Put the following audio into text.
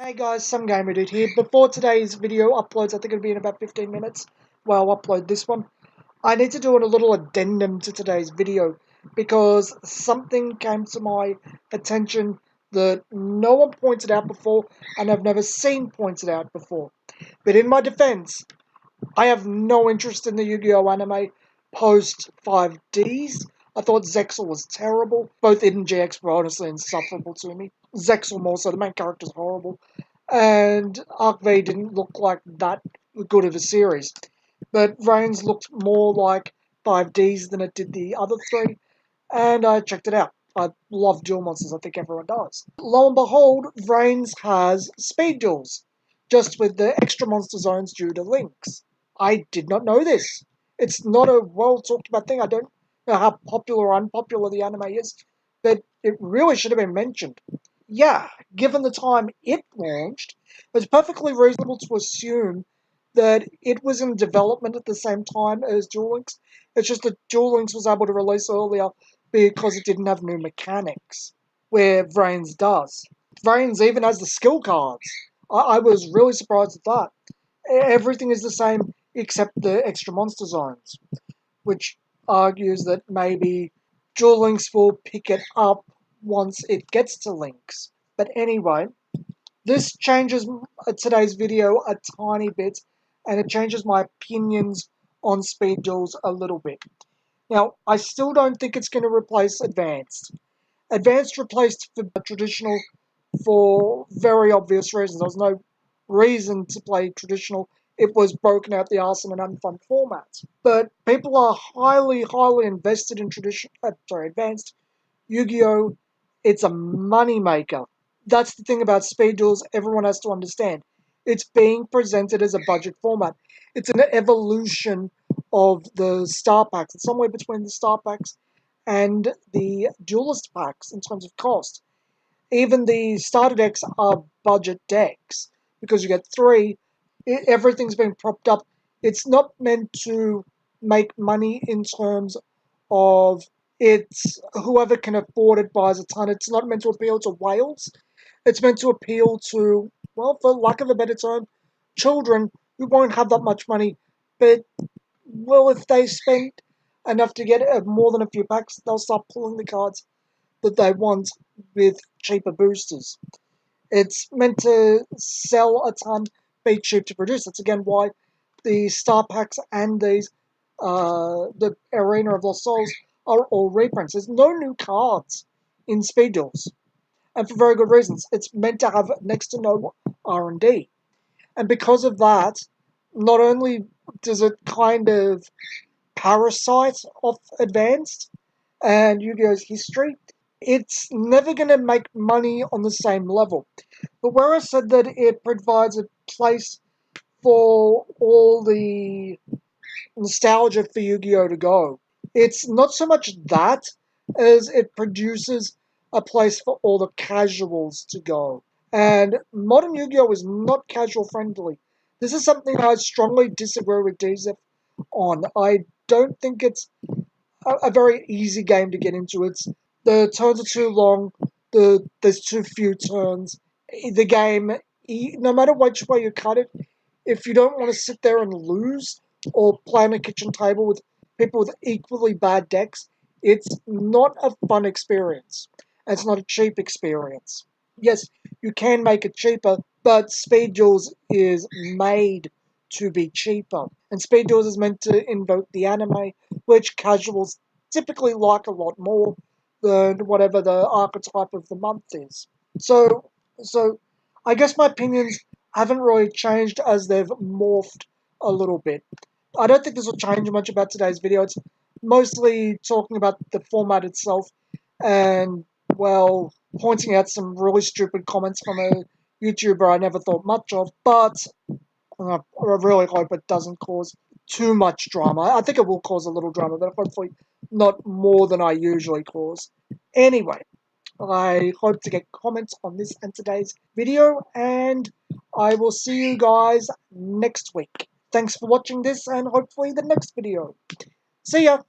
Hey guys, some gamer dude here. Before today's video uploads, I think it'll be in about 15 minutes where I'll upload this one. I need to do a little addendum to today's video because something came to my attention that no one pointed out before and I've never seen pointed out before. But in my defense, I have no interest in the Yu-Gi-Oh anime post 5Ds. I thought Zexal was terrible. Both Id and GX were honestly insufferable to me. Zexal more so, the main character's horrible. And Arc V didn't look like that good of a series. But VRains looked more like 5Ds than it did the other three. And I checked it out. I love duel monsters, I think everyone does. Lo and behold, VRains has speed duels, just with the extra monster zones due to links. I did not know this. It's not a well talked about thing. I don't know how popular or unpopular the anime is, but it really should have been mentioned. Yeah, given the time it launched, it's perfectly reasonable to assume that it was in development at the same time as Duel Links. It's just that Duel Links was able to release earlier because it didn't have new mechanics, where VRains does. VRains even has the skill cards. I was really surprised at that. Everything is the same except the extra monster zones, which argues that maybe Duel Links will pick it up once it gets to Links. But anyway, this changes today's video a tiny bit, and it changes my opinions on speed duels a little bit. Now, I still don't think it's going to replace Advanced. Advanced replaced for traditional for very obvious reasons. There was no reason to play traditional. It was broken out the arse in an unfun format. But people are highly invested in Advanced. Yu-Gi-Oh! It's a money maker. That's the thing about speed duels everyone has to understand. It's being presented as a budget format. It's an evolution of the star packs. It's somewhere between the star packs and the duelist packs in terms of cost. Even the starter decks are budget decks because you get three. Everything's been propped up. It's not meant to make money in terms of it's whoever can afford it buys a ton. It's not meant to appeal to whales. It's meant to appeal to, well, for lack of a better term, children who won't have that much money, but well, if they spend enough to get more than a few packs, they'll start pulling the cards that they want with cheaper boosters. It's meant to sell a ton, be cheap to produce. That's again why the star packs and the Arena of Lost Souls are all reprints. There's no new cards in Speed Duels, and for very good reasons. It's meant to have next to no R&D, and because of that, not only does it kind of parasite off Advanced and Yu-Gi-Oh's history, it's never going to make money on the same level. But where I said that it provides a place for all the nostalgia for Yu-Gi-Oh to go, it's not so much that as it produces a place for all the casuals to go. And modern Yu-Gi-Oh is not casual friendly. This is something I strongly disagree with DZF on. I don't think it's a very easy game to get into. The turns are too long. There's too few turns. The game, no matter which way you cut it, if you don't want to sit there and lose or play on a kitchen table with people with equally bad decks, it's not a fun experience. It's not a cheap experience. Yes, you can make it cheaper, but Speed Duels is made to be cheaper. And Speed Duels is meant to invoke the anime, which casuals typically like a lot more than whatever the archetype of the month is. So I guess my opinions haven't really changed as they've morphed a little bit. I don't think this will change much about today's video. It's mostly talking about the format itself and, well, pointing out some really stupid comments from a YouTuber I never thought much of, but I really hope it doesn't cause too much drama. I think it will cause a little drama, but hopefully not more than I usually cause. Anyway, I hope to get comments on this and today's video, and I will see you guys next week. Thanks for watching this, and hopefully the next video. See ya!